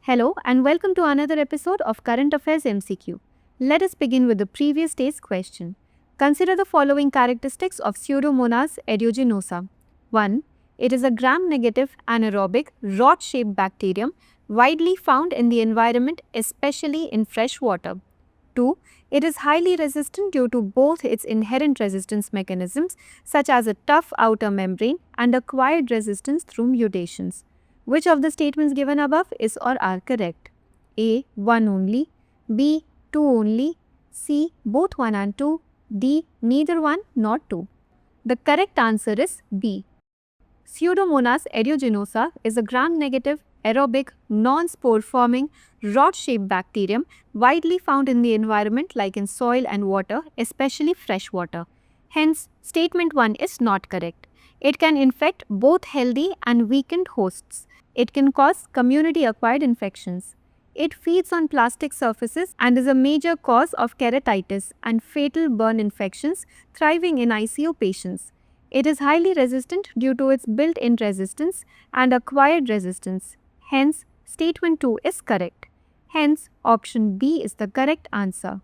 Hello and welcome to another episode of Current Affairs MCQ. Let us begin with the previous day's question. Consider the following characteristics of Pseudomonas aeruginosa. 1. It is a gram-negative anaerobic rod-shaped bacterium widely found in the environment, especially in fresh water. 2. It is highly resistant due to both its inherent resistance mechanisms, such as a tough outer membrane, and acquired resistance through mutations. Which of the statements given above is or are correct? A. 1 only. B. 2 only. C. Both 1 and 2. D. Neither 1 nor 2. The correct answer is B. Pseudomonas aeruginosa is a gram-negative, aerobic, non-spore forming, rod-shaped bacterium widely found in the environment like in soil and water, especially fresh water. Hence, statement 1 is not correct. It can infect both healthy and weakened hosts. It can cause community-acquired infections. It feeds on plastic surfaces and is a major cause of keratitis and fatal burn infections, thriving in ICU patients. It is highly resistant due to its built-in resistance and acquired resistance. Hence, statement 2 is correct. Hence, option B is the correct answer.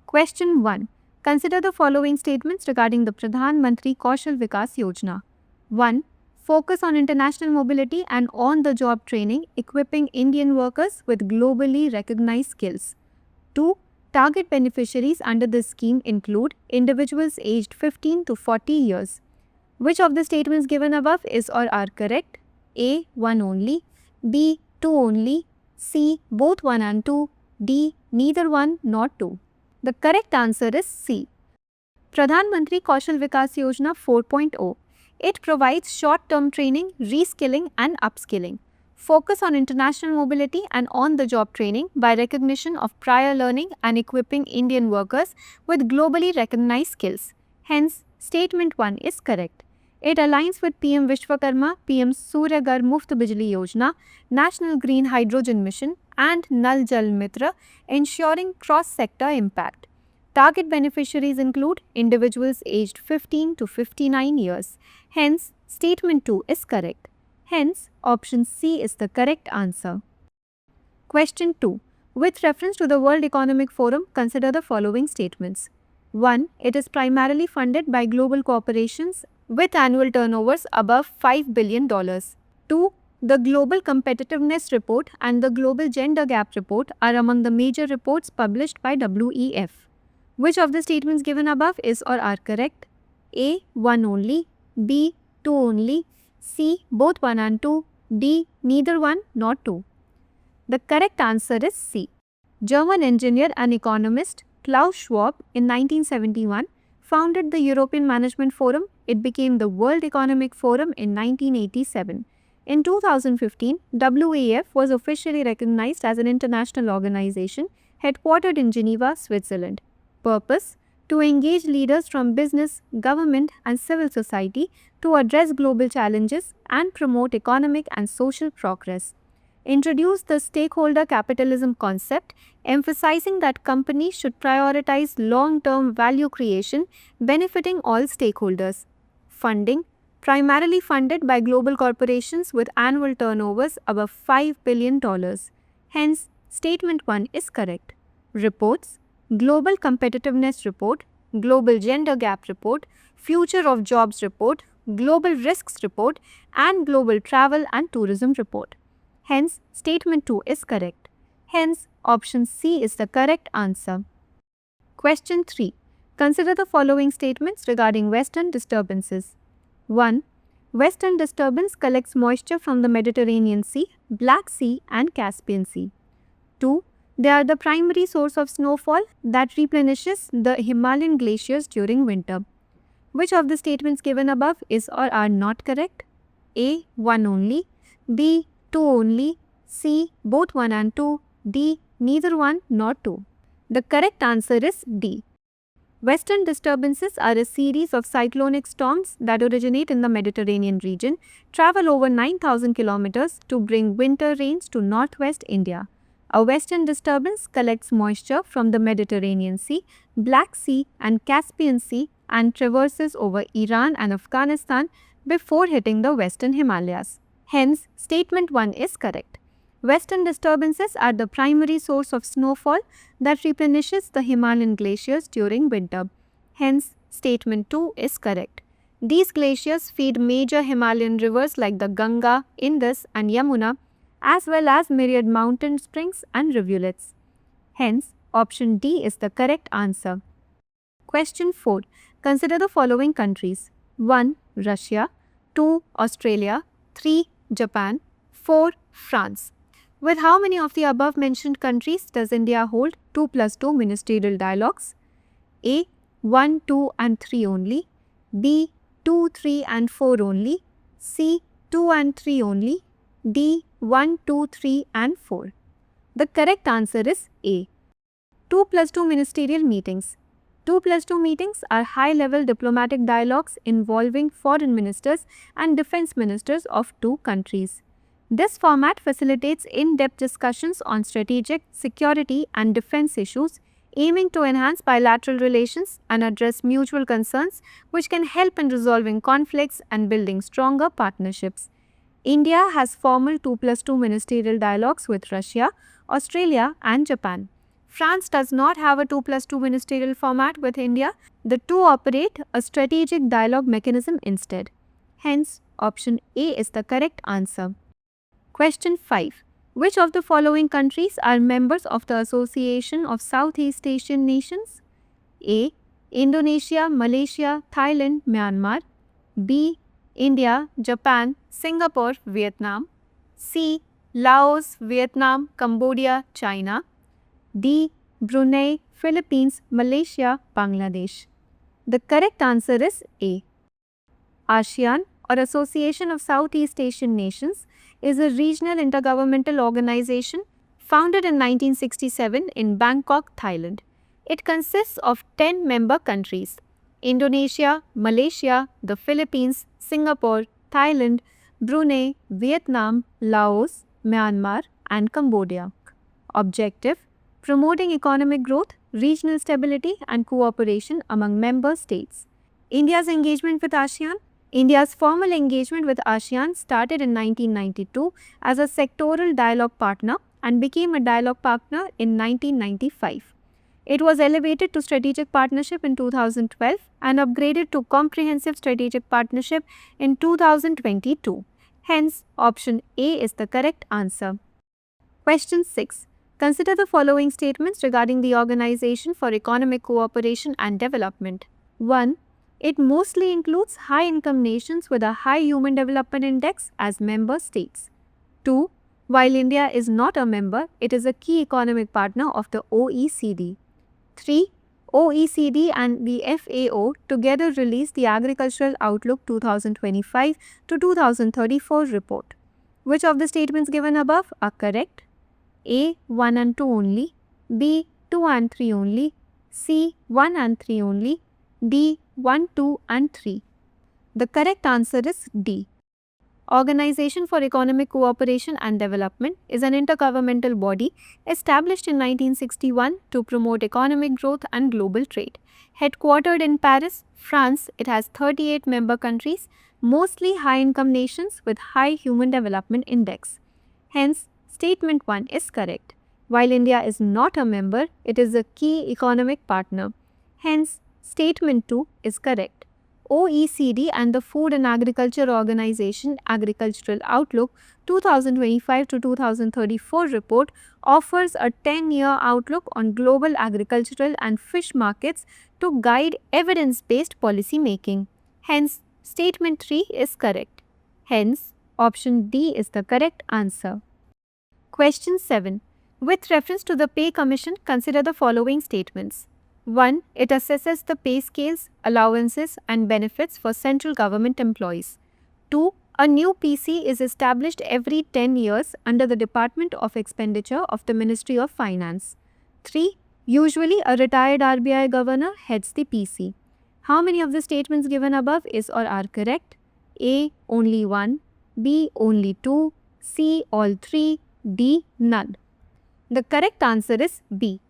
Question 1. Consider the following statements regarding the Pradhan Mantri Kaushal Vikas Yojana. 1. Focus on international mobility and on-the-job training, equipping Indian workers with globally recognized skills. 2. Target beneficiaries under this scheme include individuals aged 15 to 40 years. Which of the statements given above is or are correct? A. 1 only. B. 2 only. C. Both 1 and 2. D. Neither 1 nor 2. The correct answer is C. Pradhan Mantri Kaushal Vikas Yojana 4.0. It provides short-term training, reskilling and upskilling. Focus on international mobility and on-the-job training by recognition of prior learning and equipping Indian workers with globally recognized skills. Hence, statement 1 is correct. It aligns with PM Vishwakarma, PM Surya Ghar Muft Bijli Yojana, National Green Hydrogen Mission and Nal Jal Mitra, ensuring cross-sector impact. Target beneficiaries include individuals aged 15 to 59 years. Hence, statement 2 is correct. Hence, option C is the correct answer. Question 2. With reference to the World Economic Forum, consider the following statements. 1. It is primarily funded by global corporations with annual turnovers above $5 billion. 2. The Global Competitiveness Report and the Global Gender Gap Report are among the major reports published by WEF. Which of the statements given above is or are correct? A. 1 only. B. 2 only. C. Both 1 and 2. D. Neither 1 nor 2. The correct answer is C. German engineer and economist Klaus Schwab in 1971 founded the European Management Forum. It became the World Economic Forum in 1987. In 2015, WEF was officially recognized as an international organization headquartered in Geneva, Switzerland. Purpose: to engage leaders from business, government and civil society to address global challenges and promote economic and social progress. Introduce the stakeholder capitalism concept, emphasizing that companies should prioritize long-term value creation benefiting all stakeholders. Funding: primarily funded by global corporations with annual turnovers above $5 billion. Hence, statement 1 is correct. Reports: Global Competitiveness Report, Global Gender Gap Report, Future of Jobs Report, Global Risks Report and Global Travel and Tourism Report. Hence, statement 2 is correct. Hence, option C is the correct answer. Question 3. Consider the following statements regarding western disturbances. 1. Western disturbance collects moisture from the Mediterranean Sea, Black Sea and Caspian Sea. 2. They are the primary source of snowfall that replenishes the Himalayan glaciers during winter. Which of the statements given above is or are not correct? A. 1 only. B. 2 only. C. Both 1 and 2. D. Neither 1 nor 2. The correct answer is D. Western disturbances are a series of cyclonic storms that originate in the Mediterranean region, travel over 9,000 kilometers to bring winter rains to northwest India. A western disturbance collects moisture from the Mediterranean Sea, Black Sea and Caspian Sea and traverses over Iran and Afghanistan before hitting the western Himalayas. Hence, statement 1 is correct. Western disturbances are the primary source of snowfall that replenishes the Himalayan glaciers during winter. Hence, statement 2 is correct. These glaciers feed major Himalayan rivers like the Ganga, Indus, and Yamuna, as well as myriad mountain springs and rivulets. Hence, option D is the correct answer. Question 4. Consider the following countries. 1. Russia. 2. Australia. 3. Japan. 4. France. With how many of the above mentioned countries does India hold 2+2 ministerial dialogues? A. 1, 2 and 3 only. B. 2, 3 and 4 only. C. 2 and 3 only. D. 1, 2, 3 and 4. The correct answer is A. 2+2 ministerial meetings. 2+2 meetings are high-level diplomatic dialogues involving foreign ministers and defense ministers of two countries. This format facilitates in-depth discussions on strategic, security and defense issues, aiming to enhance bilateral relations and address mutual concerns which can help in resolving conflicts and building stronger partnerships. India has formal 2+2 ministerial dialogues with Russia, Australia and Japan. France does not have a 2+2 ministerial format with India. The two operate a strategic dialogue mechanism instead. Hence, option A is the correct answer. Question 5. Which of the following countries are members of the Association of Southeast Asian Nations? A. Indonesia, Malaysia, Thailand, Myanmar. B. India, Japan, Singapore, Vietnam. C. Laos, Vietnam, Cambodia, China. D. Brunei, Philippines, Malaysia, Bangladesh. The correct answer is A. ASEAN, or Association of Southeast Asian Nations, is a regional intergovernmental organization founded in 1967 in Bangkok, Thailand. It consists of 10 member countries: Indonesia, Malaysia, the Philippines, Singapore, Thailand, Brunei, Vietnam, Laos, Myanmar, and Cambodia. Objective: promoting economic growth, regional stability, and cooperation among member states. India's engagement with ASEAN. India's formal engagement with ASEAN started in 1992 as a sectoral dialogue partner and became a dialogue partner in 1995. It was elevated to strategic partnership in 2012 and upgraded to comprehensive strategic partnership in 2022. Hence, option A is the correct answer. Question 6. Consider the following statements regarding the Organization for Economic Cooperation and Development. 1. It mostly includes high-income nations with a high Human Development Index as member states. 2. While India is not a member, it is a key economic partner of the OECD. 3. OECD and the FAO together released the Agricultural Outlook 2025 to 2034 report. Which of the statements given above are correct? A. 1 and 2 only. B. 2 and 3 only. C. 1 and 3 only. D. 1, 2 and 3. The correct answer is D. Organization for Economic Cooperation and Development is an intergovernmental body established in 1961 to promote economic growth and global trade. Headquartered in Paris, France, it has 38 member countries, mostly high-income nations with high Human Development Index. Hence, statement 1 is correct. While India is not a member, it is a key economic partner. Hence, statement 2 is correct. OECD and the Food and Agriculture Organization Agricultural Outlook 2025 to 2034 report offers a 10-year outlook on global agricultural and fish markets to guide evidence-based policy making. Hence, statement 3 is correct. Hence, option D is the correct answer. Question 7. With reference to the Pay Commission, consider the following statements. 1. It assesses the pay scales, allowances and benefits for central government employees. 2. A new PC is established every 10 years under the Department of Expenditure of the Ministry of Finance. 3. Usually a retired RBI governor heads the PC. How many of the statements given above is or are correct? A. Only 1. B. Only 2. C. All 3. D. None. The correct answer is B.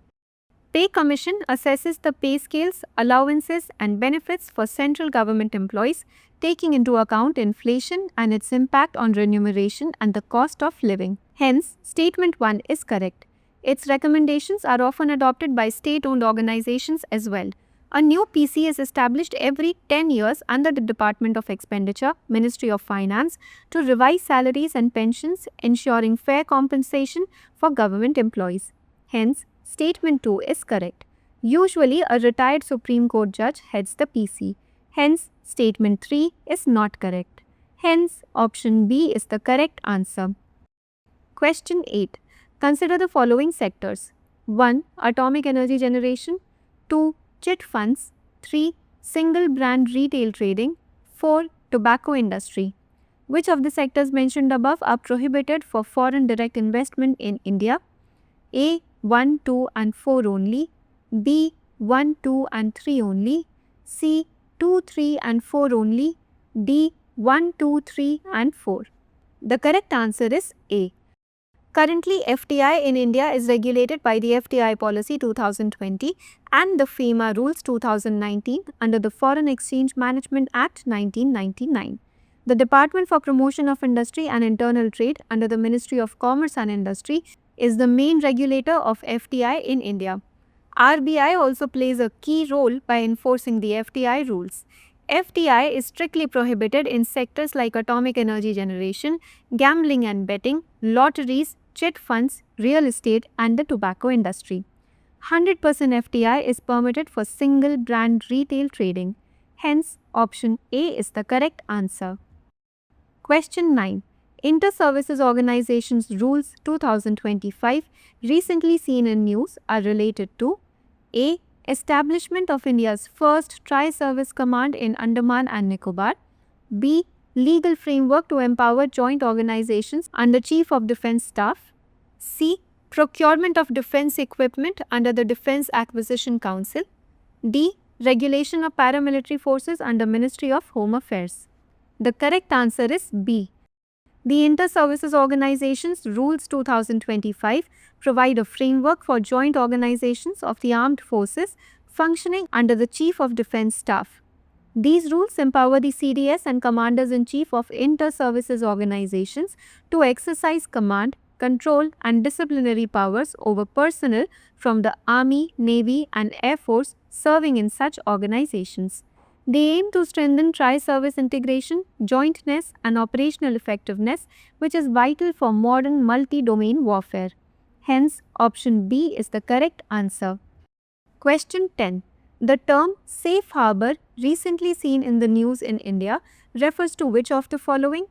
Pay Commission assesses the pay scales, allowances, and benefits for central government employees, taking into account inflation and its impact on remuneration and the cost of living. Hence, Statement 1 is correct. Its recommendations are often adopted by state-owned organizations as well. A new PC is established every 10 years under the Department of Expenditure, Ministry of Finance, to revise salaries and pensions, ensuring fair compensation for government employees. Hence, Statement 2 is correct. Usually, a retired Supreme Court judge heads the PC. Hence, Statement 3 is not correct. Hence, option B is the correct answer. Question 8. Consider the following sectors. 1. Atomic energy generation. 2. Chit funds. 3. Single brand retail trading. 4. Tobacco industry. Which of the sectors mentioned above are prohibited for foreign direct investment in India? A. 1, 2 and 4 only. B. 1, 2 and 3 only. C. 2, 3 and 4 only. D. 1, 2, 3 and 4. The correct answer is A. Currently, FDI in India is regulated by the FDI Policy 2020 and the FEMA Rules 2019 under the Foreign Exchange Management Act 1999. The Department for Promotion of Industry and Internal Trade under the Ministry of Commerce and Industry is the main regulator of FDI in India. RBI also plays a key role by enforcing the FDI rules. FDI is strictly prohibited in sectors like atomic energy generation, gambling and betting, lotteries, chit funds, real estate, and the tobacco industry. 100% FDI is permitted for single brand retail trading. Hence, option A is the correct answer. Question 9. Inter-Services Organizations Rules 2025 recently seen in news are related to A. Establishment of India's first Tri-Service Command in Andaman and Nicobar. B. Legal framework to empower joint organizations under Chief of Defence Staff. C. Procurement of defence equipment under the Defence Acquisition Council. D. Regulation of paramilitary forces under Ministry of Home Affairs. The correct answer is B. The Inter-Services Organizations Rules 2025 provide a framework for joint organizations of the armed forces functioning under the Chief of Defence Staff. These rules empower the CDS and Commanders-in-Chief of Inter-Services Organizations to exercise command, control and disciplinary powers over personnel from the Army, Navy and Air Force serving in such organizations. They aim to strengthen tri-service integration, jointness and operational effectiveness, which is vital for modern multi-domain warfare. Hence, option B is the correct answer. Question 10. The term safe harbor recently seen in the news in India refers to which of the following?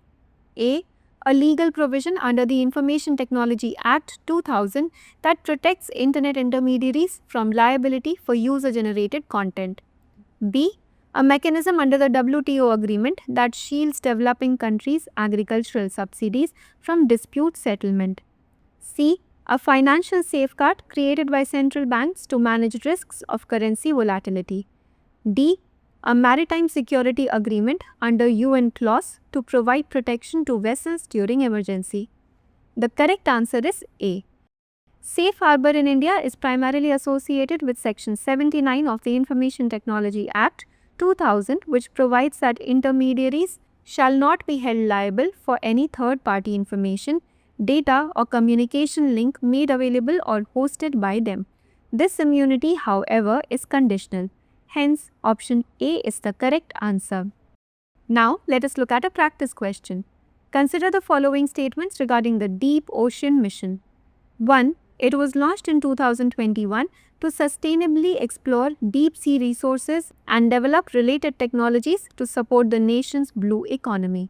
A. A legal provision under the Information Technology Act 2000 that protects internet intermediaries from liability for user-generated content. B. A mechanism under the WTO agreement that shields developing countries' agricultural subsidies from dispute settlement. C. A financial safeguard created by central banks to manage risks of currency volatility. D. A maritime security agreement under UN clause to provide protection to vessels during emergency. The correct answer is A. Safe harbor in India is primarily associated with Section 79 of the Information Technology Act 2000, which provides that intermediaries shall not be held liable for any third-party information, data or communication link made available or hosted by them. This immunity, however, is conditional. Hence, option A is the correct answer. Now, let us look at a practice question. Consider the following statements regarding the Deep Ocean Mission. 1. It was launched in 2021 to sustainably explore deep sea resources and develop related technologies to support the nation's blue economy.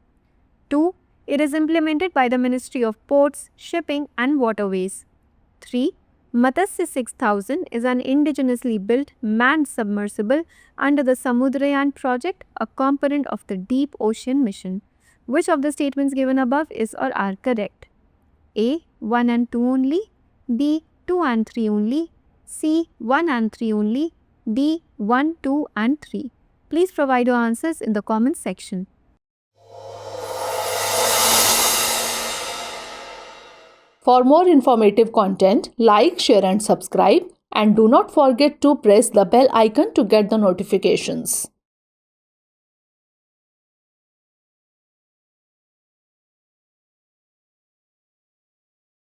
2. It is implemented by the Ministry of Ports, Shipping and Waterways. 3. Matsya 6000 is an indigenously built manned submersible under the Samudrayan project, a component of the Deep Ocean Mission. Which of the statements given above is or are correct? A. 1 and 2 only. B. 2 and 3 only. C. 1 and 3 only. D. 1, 2 and 3. Please provide your answers in the comments section. For more informative content, like, share and subscribe, and do not forget to press the bell icon to get the notifications.